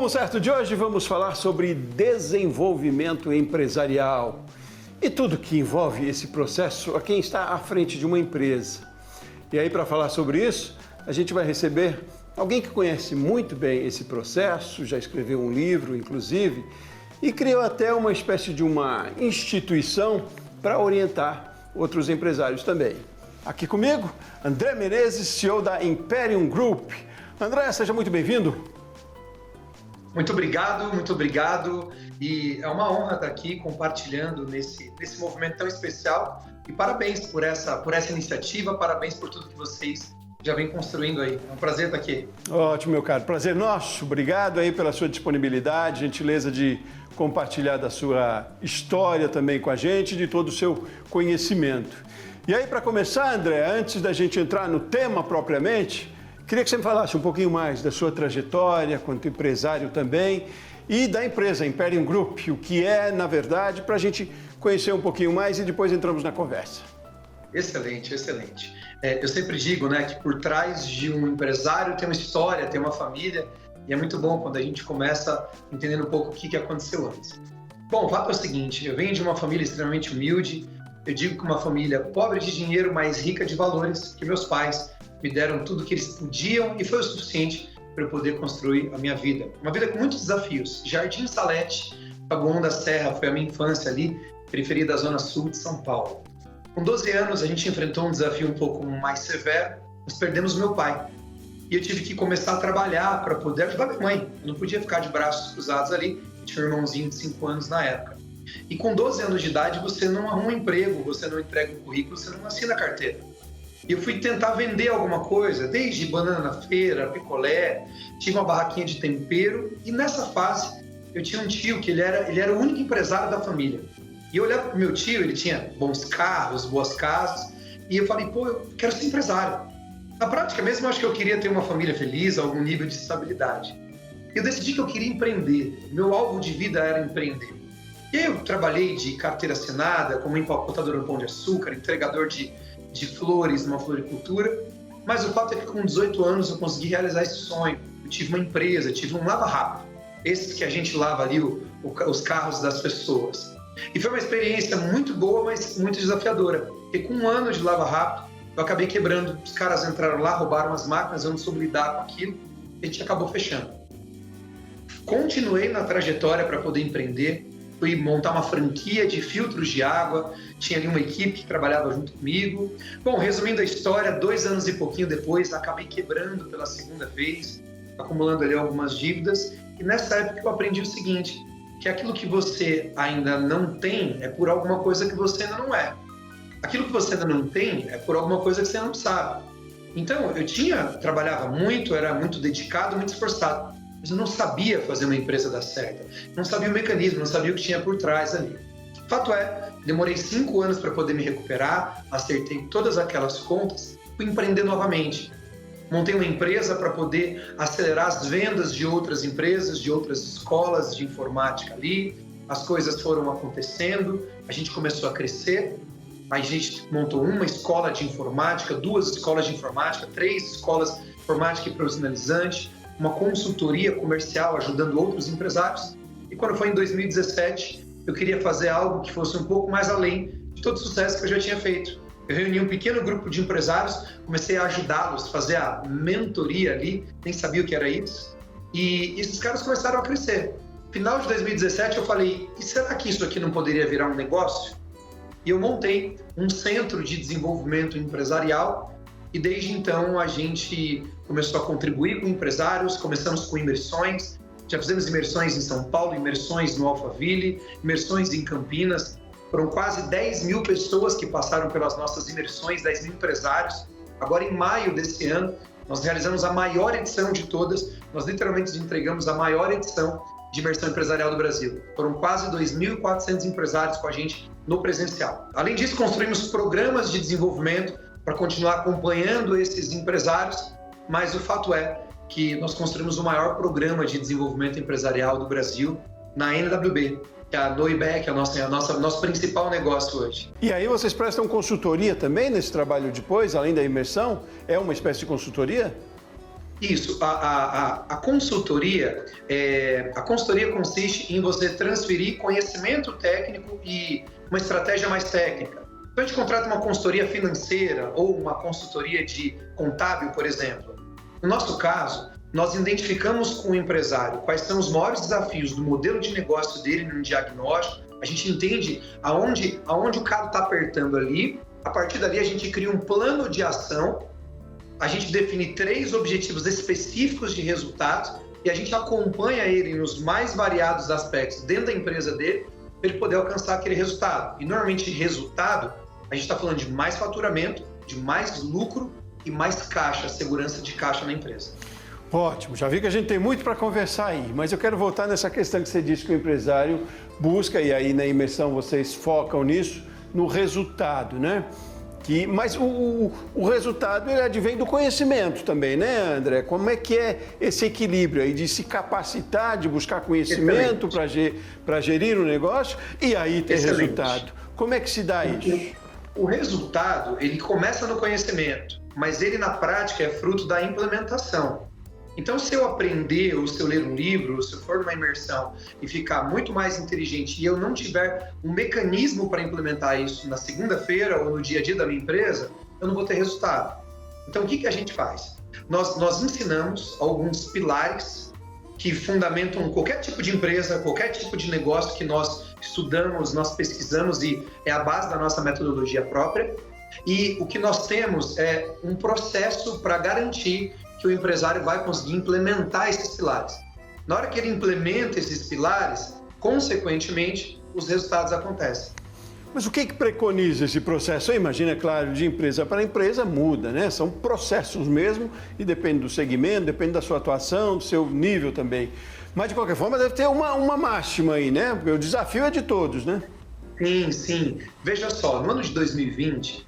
Como certo de hoje, vamos falar sobre desenvolvimento empresarial e tudo que envolve esse processo a quem está à frente de uma empresa. E aí, para falar sobre isso, a gente vai receber alguém que conhece muito bem esse processo, já escreveu um livro, inclusive, e criou até uma espécie de uma instituição para orientar outros empresários também. Aqui comigo, André Menezes, CEO da Imperium Group. André, seja muito bem-vindo. Muito obrigado. E é uma honra estar aqui compartilhando nesse movimento tão especial. E parabéns por essa iniciativa, parabéns por tudo que vocês já vêm construindo aí. É um prazer estar aqui. Ótimo, meu caro. Prazer nosso. Obrigado aí pela sua disponibilidade, gentileza de compartilhar da sua história também com a gente, de todo o seu conhecimento. E aí, para começar, André, antes da gente entrar no tema propriamente, queria que você me falasse um pouquinho mais da sua trajetória quanto empresário também e da empresa Imperium Group, o que é, na verdade, para a gente conhecer um pouquinho mais e depois entramos na conversa. Excelente. Eu sempre digo, que por trás de um empresário tem uma história, tem uma família, e é muito bom quando a gente começa entendendo um pouco o que aconteceu antes. Bom, o fato é o seguinte, eu venho de uma família extremamente humilde, eu digo que uma família pobre de dinheiro, mas rica de valores, que meus pais me deram tudo que eles podiam e foi o suficiente para eu poder construir a minha vida. Uma vida com muitos desafios. Jardim Salete, Taboão da Serra, foi a minha infância ali, periferia da Zona Sul de São Paulo. Com 12 anos, a gente enfrentou um desafio um pouco mais severo, nós perdemos meu pai. E eu tive que começar a trabalhar para poder ajudar minha mãe. Eu não podia ficar de braços cruzados ali, eu tinha um irmãozinho de 5 anos na época. E com 12 anos de idade, você não arruma um emprego, você não entrega um currículo, você não assina a carteira. E eu fui tentar vender alguma coisa, desde banana na feira, picolé, tive uma barraquinha de tempero. E nessa fase, eu tinha um tio que ele era o único empresário da família. E eu olhava para o meu tio, ele tinha bons carros, boas casas. E eu falei, eu quero ser empresário. Na prática mesmo, eu acho que eu queria ter uma família feliz, algum nível de estabilidade. E eu decidi que eu queria empreender. Meu alvo de vida era empreender. E aí eu trabalhei de carteira assinada, como empacotador no Pão de Açúcar, entregador de flores numa floricultura, mas o fato é que com 18 anos eu consegui realizar esse sonho. Eu tive uma empresa, tive um lava-rápido, esses que a gente lava ali os carros das pessoas. E foi uma experiência muito boa, mas muito desafiadora, porque com 1 ano de lava-rápido eu acabei quebrando, os caras entraram lá, roubaram as máquinas, eu não soube lidar com aquilo, e a gente acabou fechando. Continuei na trajetória para poder empreender, fui montar uma franquia de filtros de água, tinha ali uma equipe que trabalhava junto comigo. Bom, resumindo a história, 2 anos e pouquinho depois, acabei quebrando pela segunda vez, acumulando ali algumas dívidas. E nessa época eu aprendi o seguinte, que aquilo que você ainda não tem é por alguma coisa que você ainda não é. Aquilo que você ainda não tem é por alguma coisa que você não sabe. Então, eu trabalhava muito, era muito dedicado, muito esforçado. Mas eu não sabia fazer uma empresa dar certo, não sabia o mecanismo, não sabia o que tinha por trás ali. Fato é, demorei 5 anos para poder me recuperar, acertei todas aquelas contas, fui empreender novamente. Montei uma empresa para poder acelerar as vendas de outras empresas, de outras escolas de informática ali. As coisas foram acontecendo, a gente começou a crescer, a gente montou uma escola de informática, 2 escolas de informática, 3 escolas de informática e profissionalizante, uma consultoria comercial ajudando outros empresários. E quando foi em 2017, eu queria fazer algo que fosse um pouco mais além de todo o sucesso que eu já tinha feito. Eu reuni um pequeno grupo de empresários, comecei a ajudá-los, fazer a mentoria ali, nem sabia o que era isso. E esses caras começaram a crescer. No final de 2017, eu falei, e será que isso aqui não poderia virar um negócio? E eu montei um centro de desenvolvimento empresarial. E desde então a gente começou a contribuir com empresários, começamos com imersões, já fizemos imersões em São Paulo, imersões no Alphaville, imersões em Campinas, foram quase 10 mil pessoas que passaram pelas nossas imersões, 10 mil empresários. Agora em maio desse ano, nós realizamos a maior edição de todas, nós literalmente entregamos a maior edição de imersão empresarial do Brasil. Foram quase 2.400 empresários com a gente no presencial. Além disso, construímos programas de desenvolvimento para continuar acompanhando esses empresários, mas o fato é que nós construímos o maior programa de desenvolvimento empresarial do Brasil na NWB, que é a Noibec, nosso principal negócio hoje. E aí vocês prestam consultoria também nesse trabalho depois, além da imersão? É uma espécie de consultoria? Isso, a consultoria, a consultoria consiste em você transferir conhecimento técnico e uma estratégia mais técnica. Então a gente contrata uma consultoria financeira ou uma consultoria de contábil, por exemplo. No nosso caso, nós identificamos com o empresário quais são os maiores desafios do modelo de negócio dele no diagnóstico, a gente entende aonde o calo está apertando ali, a partir dali a gente cria um plano de ação, a gente define 3 objetivos específicos de resultados e a gente acompanha ele nos mais variados aspectos dentro da empresa dele para ele poder alcançar aquele resultado. E normalmente resultado, a gente está falando de mais faturamento, de mais lucro e mais caixa, segurança de caixa na empresa. Ótimo, já vi que a gente tem muito para conversar aí, mas eu quero voltar nessa questão que você disse que o empresário busca, e aí na imersão vocês focam nisso, no resultado, né? Mas o resultado ele advém do conhecimento também, né, André? Como é que é esse equilíbrio aí de se capacitar, de buscar conhecimento para gerir o negócio e aí ter resultado? Como é que se dá isso? O resultado, ele começa no conhecimento, mas ele na prática é fruto da implementação. Então, se eu aprender, ou se eu ler um livro, ou se eu for numa imersão e ficar muito mais inteligente e eu não tiver um mecanismo para implementar isso na segunda-feira ou no dia a dia da minha empresa, eu não vou ter resultado. Então, o que a gente faz? Nós ensinamos alguns pilares que fundamentam qualquer tipo de empresa, qualquer tipo de negócio que nós estudamos, nós pesquisamos e é a base da nossa metodologia própria. E o que nós temos é um processo para garantir que o empresário vai conseguir implementar esses pilares. Na hora que ele implementa esses pilares, consequentemente, os resultados acontecem. Mas o que preconiza esse processo? Eu imagino, é claro, de empresa para empresa muda, né? São processos mesmo e depende do segmento, depende da sua atuação, do seu nível também. Mas, de qualquer forma, deve ter uma máxima aí, né? Porque o desafio é de todos, né? Sim. Veja só, no ano de 2020,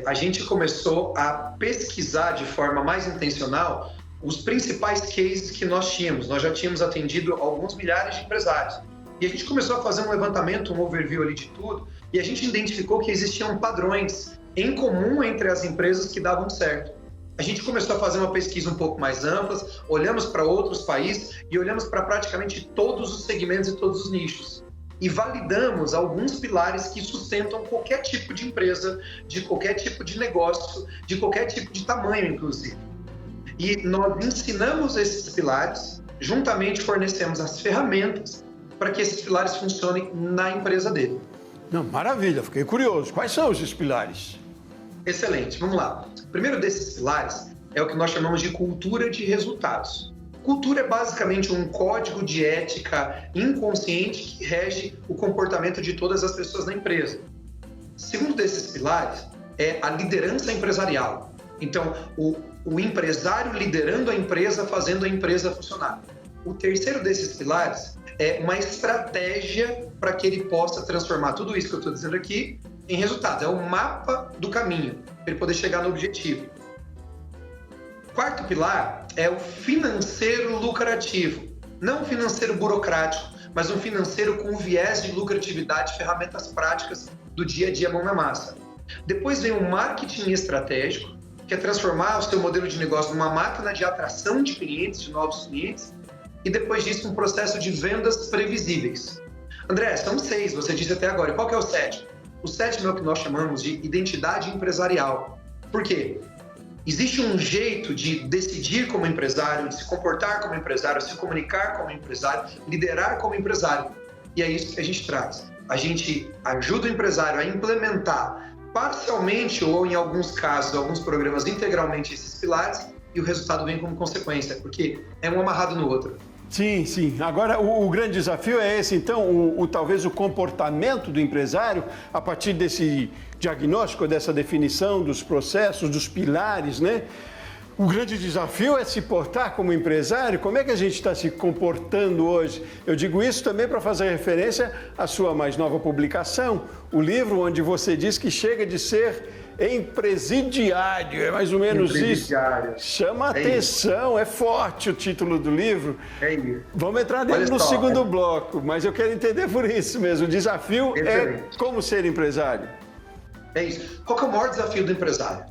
a gente começou a pesquisar de forma mais intencional os principais cases que nós tínhamos. Nós já tínhamos atendido alguns milhares de empresários. E a gente começou a fazer um levantamento, um overview ali de tudo, e a gente identificou que existiam padrões em comum entre as empresas que davam certo. A gente começou a fazer uma pesquisa um pouco mais ampla, olhamos para outros países e olhamos para praticamente todos os segmentos e todos os nichos. E validamos alguns pilares que sustentam qualquer tipo de empresa, de qualquer tipo de negócio, de qualquer tipo de tamanho, inclusive. E nós ensinamos esses pilares, juntamente fornecemos as ferramentas para que esses pilares funcionem na empresa dele. Não, maravilha, fiquei curioso. Quais são esses pilares? Excelente, vamos lá. O primeiro desses pilares é o que nós chamamos de cultura de resultados. Cultura é basicamente um código de ética inconsciente que rege o comportamento de todas as pessoas na empresa. O segundo desses pilares é a liderança empresarial. Então, o empresário liderando a empresa, fazendo a empresa funcionar. O terceiro desses pilares é uma estratégia para que ele possa transformar tudo isso que eu estou dizendo aqui em resultados. É o mapa do caminho para ele poder chegar no objetivo. O quarto pilar é o financeiro lucrativo. Não um financeiro burocrático, mas um financeiro com viés de lucratividade, ferramentas práticas do dia a dia, mão na massa. Depois vem o marketing estratégico, que é transformar o seu modelo de negócio numa máquina de atração de clientes, de novos clientes, e depois disso um processo de vendas previsíveis. André, são 6, você disse até agora. E qual que é o sétimo? O sétimo é o que nós chamamos de identidade empresarial. Por quê? Existe um jeito de decidir como empresário, de se comportar como empresário, se comunicar como empresário, liderar como empresário. E é isso que a gente traz. A gente ajuda o empresário a implementar parcialmente ou, em alguns casos, alguns programas integralmente esses pilares e o resultado vem como consequência, porque é um amarrado no outro. Sim. Agora, o grande desafio é esse, então, talvez o comportamento do empresário, a partir desse diagnóstico, dessa definição dos processos, dos pilares, né? O grande desafio é se portar como empresário. Como é que a gente está se comportando hoje? Eu digo isso também para fazer referência à sua mais nova publicação, o livro onde você diz que chega de ser empresidiário, é mais ou menos isso. Chama atenção, é forte o título do livro. É isso. Vamos entrar dentro no segundo bloco, mas eu quero entender por isso mesmo. O desafio é como ser empresário. É isso. Qual que é o maior desafio do empresário?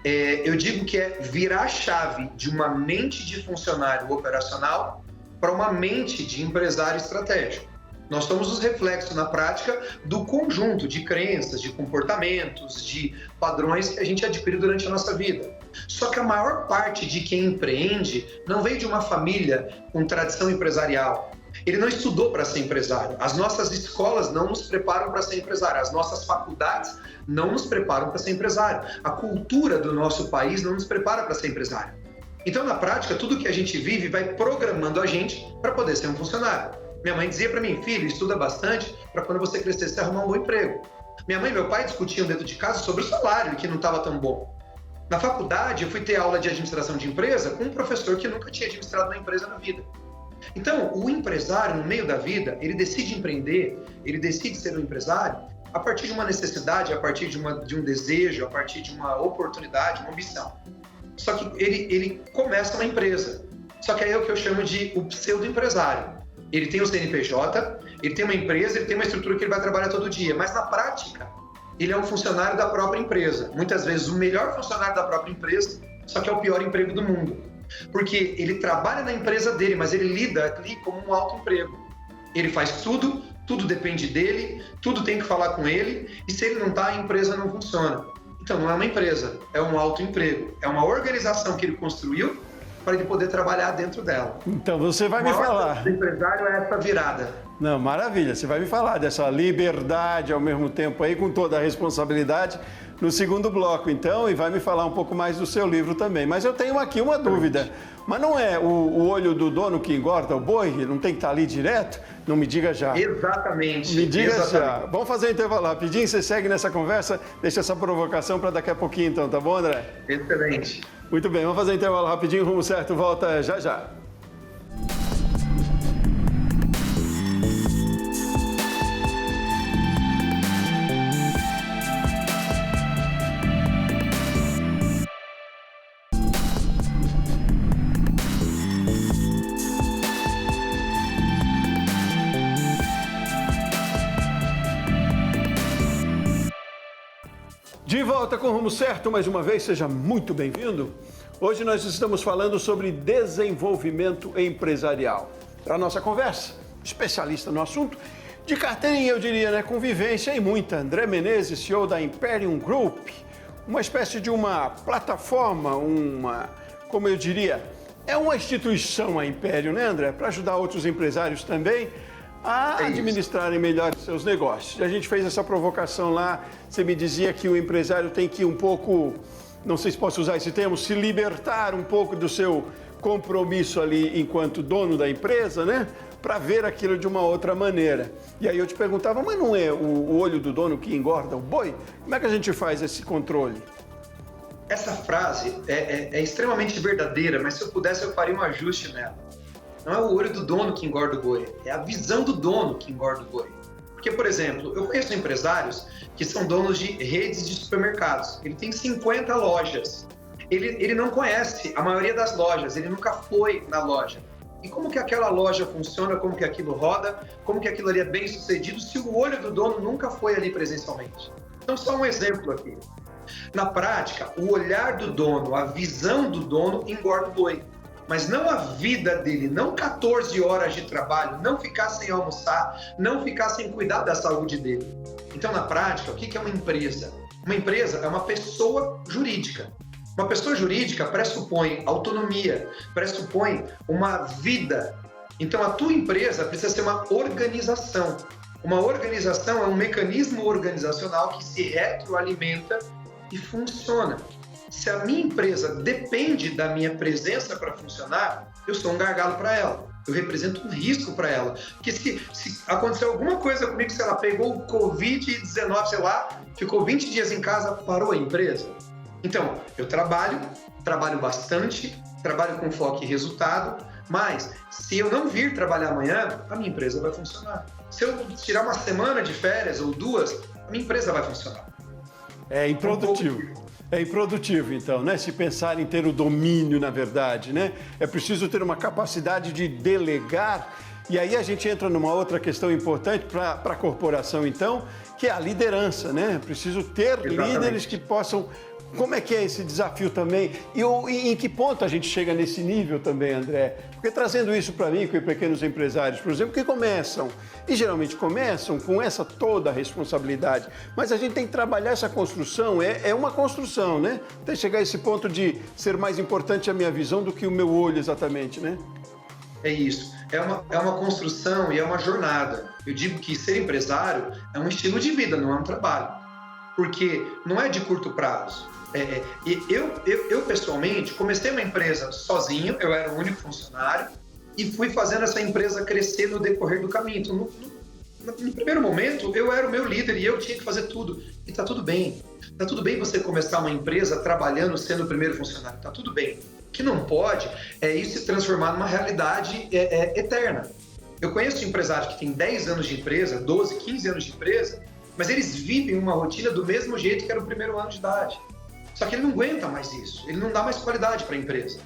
Eu digo que é virar a chave de uma mente de funcionário operacional para uma mente de empresário estratégico. Nós somos os reflexos na prática do conjunto de crenças, de comportamentos, de padrões que a gente adquire durante a nossa vida. Só que a maior parte de quem empreende não veio de uma família com tradição empresarial. Ele não estudou para ser empresário. As nossas escolas não nos preparam para ser empresário. As nossas faculdades não nos preparam para ser empresário. A cultura do nosso país não nos prepara para ser empresário. Então, na prática, tudo que a gente vive vai programando a gente para poder ser um funcionário. Minha mãe dizia para mim, filho, estuda bastante para quando você crescer você arrumar um bom emprego. Minha mãe e meu pai discutiam dentro de casa sobre o salário, que não estava tão bom. Na faculdade, eu fui ter aula de administração de empresa com um professor que nunca tinha administrado uma empresa na vida. Então, o empresário, no meio da vida, ele decide empreender, ele decide ser um empresário a partir de uma necessidade, a partir de um desejo, a partir de uma oportunidade, uma ambição. Só que ele começa uma empresa. Só que aí é o que eu chamo de o pseudo-empresário. Ele tem o CNPJ, ele tem uma empresa, ele tem uma estrutura que ele vai trabalhar todo dia, mas na prática, ele é um funcionário da própria empresa. Muitas vezes o melhor funcionário da própria empresa, só que é o pior emprego do mundo. Porque ele trabalha na empresa dele, mas ele lida ali como um autoemprego. Ele faz tudo, tudo depende dele, tudo tem que falar com ele, e se ele não está, a empresa não funciona. Então não é uma empresa, é um autoemprego. É uma organização que ele construiu para ele poder trabalhar dentro dela. Então você vai me falar. O empresário é essa virada. Não, maravilha. Você vai me falar dessa liberdade ao mesmo tempo aí, com toda a responsabilidade, no segundo bloco, então, e vai me falar um pouco mais do seu livro também. Mas eu tenho aqui uma dúvida. Mas não é o olho do dono que engorda o boi? Não tem que estar ali direto? Não me diga já. Exatamente. Me diga exatamente. já. Vamos fazer um intervalo rapidinho, você segue nessa conversa, deixa essa provocação para daqui a pouquinho, então, tá bom, André? Excelente. Muito bem, vamos fazer um intervalo rapidinho, Rumo Certo, volta já já. De volta com o Rumo Certo, mais uma vez, seja muito bem-vindo. Hoje nós estamos falando sobre desenvolvimento empresarial. Para a nossa conversa, especialista no assunto, de carteirinha, eu diria, né? Convivência e muita. André Menezes, CEO da Imperium Group, uma espécie de uma plataforma, como eu diria, é uma instituição a Imperium, né, André? Para ajudar outros empresários também a administrarem melhor seus negócios. A gente fez essa provocação lá, você me dizia que o empresário tem que um pouco, não sei se posso usar esse termo, se libertar um pouco do seu compromisso ali enquanto dono da empresa, né? Para ver aquilo de uma outra maneira. E aí eu te perguntava, mas não é o olho do dono que engorda o boi? Como é que a gente faz esse controle? Essa frase é extremamente verdadeira, mas se eu pudesse eu faria um ajuste nela. Não é o olho do dono que engorda o boi, é a visão do dono que engorda o boi. Porque, por exemplo, eu conheço empresários que são donos de redes de supermercados. Ele tem 50 lojas. Ele não conhece a maioria das lojas, ele nunca foi na loja. E como que aquela loja funciona, como que aquilo roda, como que aquilo ali é bem sucedido, se o olho do dono nunca foi ali presencialmente. Então, só um exemplo aqui. Na prática, o olhar do dono, a visão do dono engorda o boi. Mas não a vida dele, não 14 horas de trabalho, não ficar sem almoçar, não ficar sem cuidar da saúde dele. Então, na prática, o que é uma empresa? Uma empresa é uma pessoa jurídica. Uma pessoa jurídica pressupõe autonomia, pressupõe uma vida. Então, a tua empresa precisa ser uma organização. Uma organização é um mecanismo organizacional que se retroalimenta e funciona. Se a minha empresa depende da minha presença para funcionar, eu sou um gargalo para ela. Eu represento um risco para ela. Porque se acontecer alguma coisa comigo, se ela pegou o Covid-19, sei lá, ficou 20 dias em casa, parou a empresa. Então, eu trabalho bastante, trabalho com foco em resultado, mas se eu não vir trabalhar amanhã, a minha empresa vai funcionar. Se eu tirar uma semana de férias ou duas, a minha empresa vai funcionar. É improdutivo. É improdutivo, então, né? Se pensar em ter o domínio, na verdade, né? É preciso ter uma capacidade de delegar. E aí a gente entra numa outra questão importante para a corporação, então, que é a liderança, né? É preciso ter líderes que possam Como é que é esse desafio também? E em que ponto a gente chega nesse nível também, André? Porque trazendo isso para mim, com pequenos empresários, por exemplo, que começam, e geralmente começam com essa toda a responsabilidade, mas a gente tem que trabalhar essa construção, é uma construção, né? Até chegar a esse ponto de ser mais importante a minha visão do que o meu olho exatamente, né? É isso. É uma construção e é uma jornada. Eu digo que ser empresário é um estilo de vida, não é um trabalho. Porque não é de curto prazo. Eu pessoalmente, comecei uma empresa sozinho, eu era o único funcionário, e fui fazendo essa empresa crescer no decorrer do caminho. Então, no primeiro momento, eu era o meu líder e eu tinha que fazer tudo. E tá tudo bem. Tá tudo bem você começar uma empresa trabalhando, sendo o primeiro funcionário. Tá tudo bem. O que não pode é isso se transformar numa realidade eterna. Eu conheço empresários que têm 10 anos de empresa, 12, 15 anos de empresa, mas eles vivem uma rotina do mesmo jeito que era o primeiro ano de idade. Só que ele não aguenta mais isso, ele não dá mais qualidade para a empresa.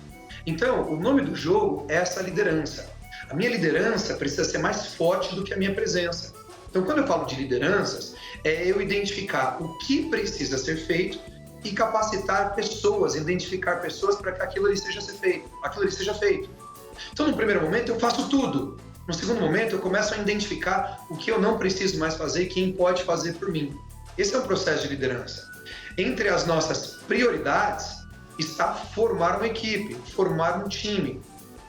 Então, o nome do jogo é essa liderança. A minha liderança precisa ser mais forte do que a minha presença. Então, quando eu falo de lideranças, é eu identificar o que precisa ser feito e capacitar pessoas, identificar pessoas para que aquilo ali seja feito. Então, no primeiro momento, eu faço tudo. No segundo momento, eu começo a identificar o que eu não preciso mais fazer e quem pode fazer por mim. Esse é um processo de liderança. Entre as nossas prioridades está formar uma equipe, formar um time,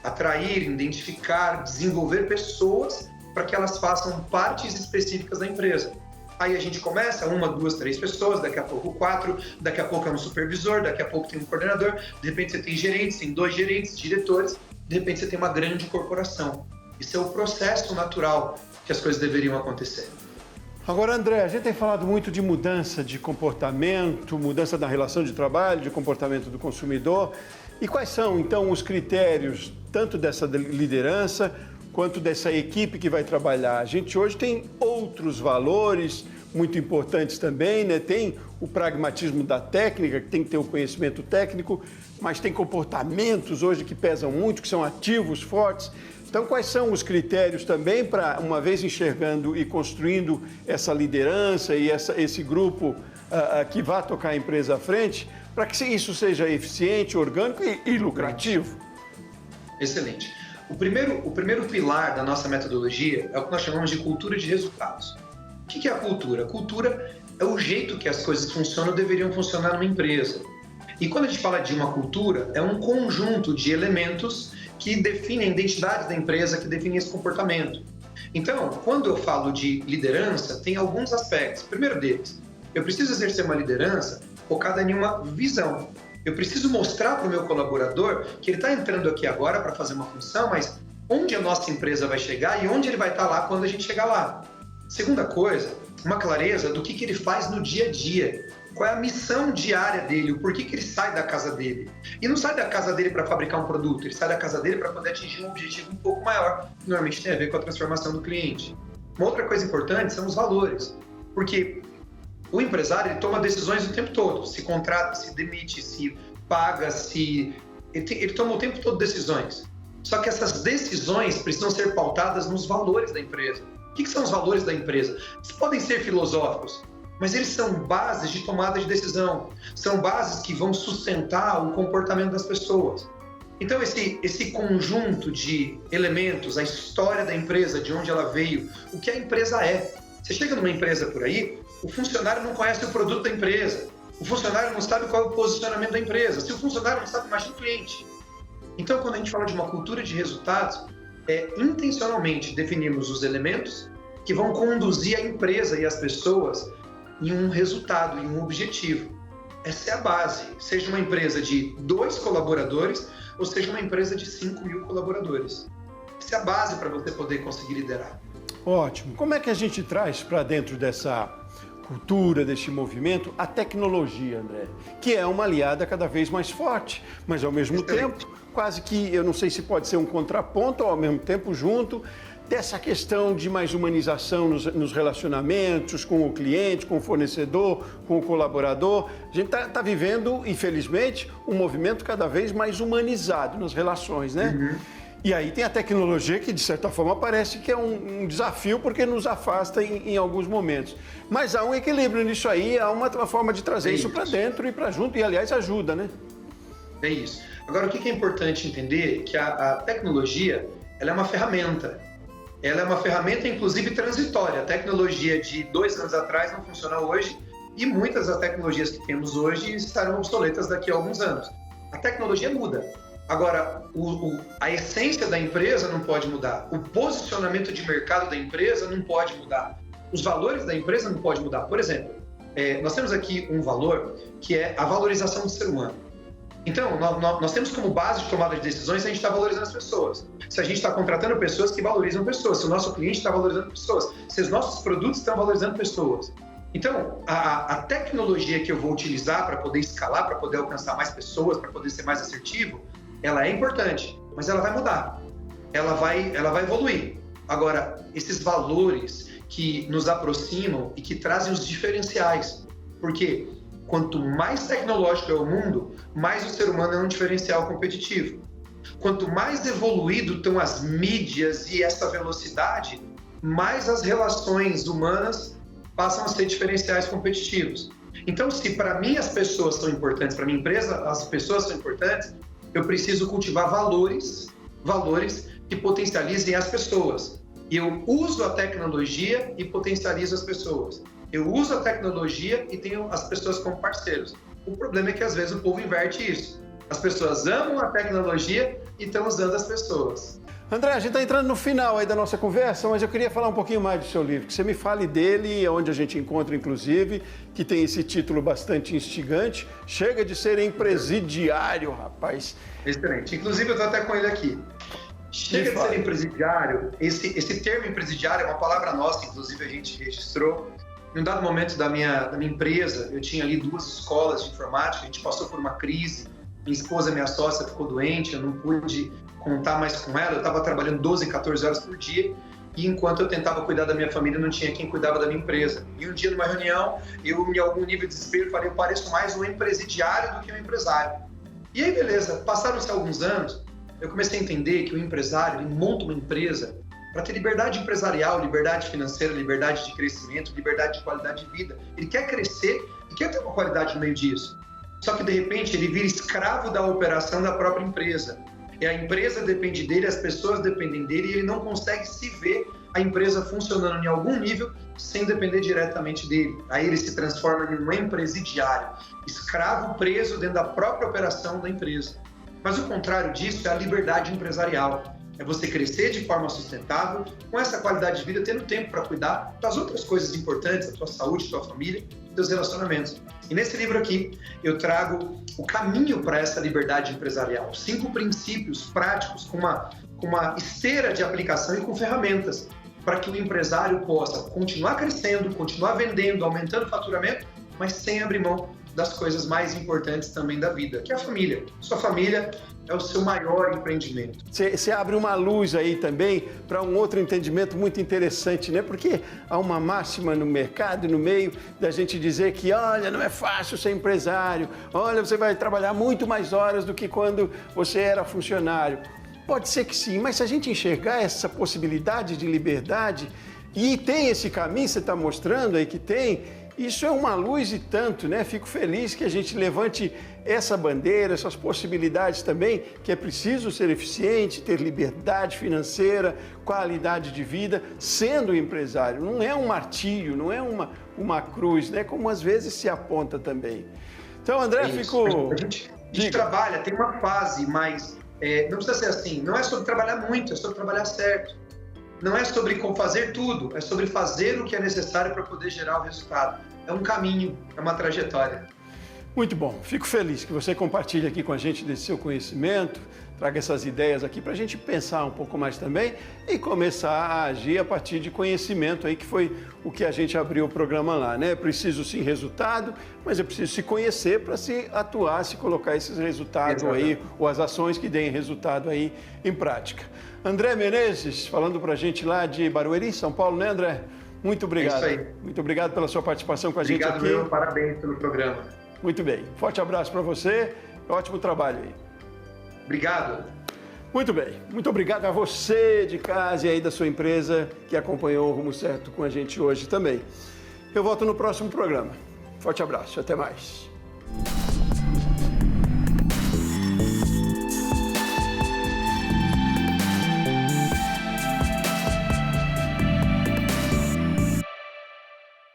atrair, identificar, desenvolver pessoas para que elas façam partes específicas da empresa. Aí a gente começa, 1, 2, 3 pessoas, daqui a pouco 4, daqui a pouco é um supervisor, daqui a pouco tem um coordenador, de repente você tem gerentes, tem 2 gerentes, diretores, de repente você tem uma grande corporação. Isso é o processo natural que as coisas deveriam acontecer. Agora, André, a gente tem falado muito de mudança de comportamento, mudança da relação de trabalho, de comportamento do consumidor. E quais são, então, os critérios, tanto dessa liderança, quanto dessa equipe que vai trabalhar? A gente hoje tem outros valores muito importantes também, né? Tem o pragmatismo da técnica, que tem que ter o conhecimento técnico, mas tem comportamentos hoje que pesam muito, que são ativos, fortes. Então, quais são os critérios também para, uma vez enxergando e construindo essa liderança e esse grupo que vai tocar a empresa à frente, para que isso seja eficiente, orgânico e lucrativo? Excelente. O primeiro pilar da nossa metodologia é o que nós chamamos de cultura de resultados. O que é a cultura? A cultura é o jeito que as coisas funcionam ou deveriam funcionar numa empresa. E quando a gente fala de uma cultura, é um conjunto de elementos que definem a identidade da empresa, que definem esse comportamento. Então, quando eu falo de liderança, tem alguns aspectos. O primeiro deles, eu preciso exercer uma liderança focada em uma visão. Eu preciso mostrar para o meu colaborador que ele está entrando aqui agora para fazer uma função, mas onde a nossa empresa vai chegar e onde ele vai estar lá quando a gente chegar lá. Segunda coisa, uma clareza do que ele faz no dia a dia. Qual é a missão diária dele, o porquê que ele sai da casa dele. E não sai da casa dele para fabricar um produto, ele sai da casa dele para poder atingir um objetivo um pouco maior, que normalmente tem a ver com a transformação do cliente. Uma outra coisa importante são os valores, porque o empresário ele toma decisões o tempo todo, se contrata, se demite, se paga, ele toma o tempo todo decisões. Só que essas decisões precisam ser pautadas nos valores da empresa. O que são os valores da empresa? Eles podem ser filosóficos, mas eles são bases de tomada de decisão, são bases que vão sustentar o comportamento das pessoas. Então, esse conjunto de elementos, a história da empresa, de onde ela veio, o que a empresa é. Você chega numa empresa por aí, o funcionário não conhece o produto da empresa, o funcionário não sabe qual é o posicionamento da empresa, se o funcionário não sabe, imagina o cliente. Então, quando a gente fala de uma cultura de resultados, intencionalmente definirmos os elementos que vão conduzir a empresa e as pessoas em um resultado, em um objetivo. Essa é a base, seja uma empresa de 2 colaboradores ou seja uma empresa de 5.000 colaboradores. Essa é a base para você poder conseguir liderar. Ótimo. Como é que a gente traz para dentro dessa cultura, deste movimento, a tecnologia, André? Que é uma aliada cada vez mais forte, mas ao mesmo tempo, quase que, eu não sei se pode ser um contraponto, ou ao mesmo tempo junto, dessa questão de mais humanização nos relacionamentos com o cliente, com o fornecedor, com o colaborador. A gente está vivendo, infelizmente, um movimento cada vez mais humanizado nas relações, né? E aí tem a tecnologia que, de certa forma, parece que é um desafio porque nos afasta em alguns momentos. Mas há um equilíbrio nisso aí, há uma forma de trazer isso para dentro e para junto, e aliás ajuda, né? É isso. Agora, o que é importante entender? Que a tecnologia, ela é uma ferramenta. Ela é uma ferramenta, inclusive, transitória. A tecnologia de 2 anos atrás não funciona hoje e muitas das tecnologias que temos hoje estarão obsoletas daqui a alguns anos. A tecnologia muda. Agora, a essência da empresa não pode mudar. O posicionamento de mercado da empresa não pode mudar. Os valores da empresa não podem mudar. Por exemplo, nós temos aqui um valor que é a valorização do ser humano. Então, nós temos como base de tomada de decisões se a gente está valorizando as pessoas. Se a gente está contratando pessoas que valorizam pessoas. Se o nosso cliente está valorizando pessoas. Se os nossos produtos estão valorizando pessoas. Então, a tecnologia que eu vou utilizar para poder escalar, para poder alcançar mais pessoas, para poder ser mais assertivo, ela é importante, mas ela vai mudar. Ela vai evoluir. Agora, esses valores que nos aproximam e que trazem os diferenciais. Porque quanto mais tecnológico é o mundo, mais o ser humano é um diferencial competitivo. Quanto mais evoluído estão as mídias e essa velocidade, mais as relações humanas passam a ser diferenciais competitivos. Então, se para mim as pessoas são importantes, para minha empresa as pessoas são importantes, eu preciso cultivar valores que potencializem as pessoas. E eu uso a tecnologia e potencializo as pessoas. Eu uso a tecnologia e tenho as pessoas como parceiros. O problema é que às vezes o povo inverte isso. As pessoas amam a tecnologia e estão usando as pessoas. André, a gente está entrando no final aí da nossa conversa, mas eu queria falar um pouquinho mais do seu livro, que você me fale dele, onde a gente encontra, inclusive, que tem esse título bastante instigante, Chega de Ser Empresidiário, rapaz. Excelente. Inclusive, eu estou até com ele aqui. Chega de ser empresidiário, esse termo empresidiário é uma palavra nossa, inclusive a gente registrou. Em um dado momento da minha empresa, eu tinha ali 2 escolas de informática, a gente passou por uma crise, minha esposa, minha sócia, ficou doente, eu não pude contar mais com ela, eu estava trabalhando 12, 14 horas por dia, e enquanto eu tentava cuidar da minha família, não tinha quem cuidava da minha empresa. E um dia, numa reunião, eu, em algum nível de desespero, falei, eu pareço mais um empresidiário do que um empresário. E aí, beleza, passaram-se alguns anos, eu comecei a entender que o empresário, ele monta uma empresa para ter liberdade empresarial, liberdade financeira, liberdade de crescimento, liberdade de qualidade de vida. Ele quer crescer e quer ter uma qualidade no meio disso. Só que, de repente, ele vira escravo da operação da própria empresa. E a empresa depende dele, as pessoas dependem dele, e ele não consegue se ver a empresa funcionando em algum nível sem depender diretamente dele. Aí ele se transforma em um empresidiário, escravo preso dentro da própria operação da empresa. Mas o contrário disso é a liberdade empresarial. É você crescer de forma sustentável, com essa qualidade de vida, tendo tempo para cuidar das outras coisas importantes, da tua saúde, da tua família, dos teus relacionamentos. E nesse livro aqui, eu trago o caminho para essa liberdade empresarial. 5 princípios práticos com uma esteira de aplicação e com ferramentas para que o empresário possa continuar crescendo, continuar vendendo, aumentando o faturamento, mas sem abrir mão das coisas mais importantes também da vida, que é a família. Sua família é o seu maior empreendimento. Você abre uma luz aí também para um outro entendimento muito interessante, né? Porque há uma máxima no mercado, no meio, da gente dizer que, olha, não é fácil ser empresário, olha, você vai trabalhar muito mais horas do que quando você era funcionário. Pode ser que sim, mas se a gente enxergar essa possibilidade de liberdade e tem esse caminho, você está mostrando aí que tem, isso é uma luz e tanto, né? Fico feliz que a gente levante essa bandeira, essas possibilidades também, que é preciso ser eficiente, ter liberdade financeira, qualidade de vida, sendo empresário. Não é um martírio, não é uma cruz, né? Como às vezes se aponta também. Então, André, A gente trabalha, tem uma fase, mas não precisa ser assim. Não é sobre trabalhar muito, é sobre trabalhar certo. Não é sobre fazer tudo, é sobre fazer o que é necessário para poder gerar o resultado. É um caminho, é uma trajetória. Muito bom, fico feliz que você compartilhe aqui com a gente desse seu conhecimento, traga essas ideias aqui para a gente pensar um pouco mais também e começar a agir a partir de conhecimento aí, que foi o que a gente abriu o programa lá, né? Preciso sim resultado, mas eu preciso se conhecer para se atuar, se colocar esses resultados aí, ou as ações que deem resultado aí em prática. André Menezes, falando para a gente lá de Barueri, São Paulo, né, André? Muito obrigado. É isso aí. Muito obrigado pela sua participação com a gente aqui. Obrigado, parabéns pelo programa. Muito bem. Forte abraço para você. Ótimo trabalho aí. Obrigado. Muito bem, muito obrigado a você de casa e aí da sua empresa que acompanhou o Rumo Certo com a gente hoje também. Eu volto no próximo programa. Forte abraço, até mais.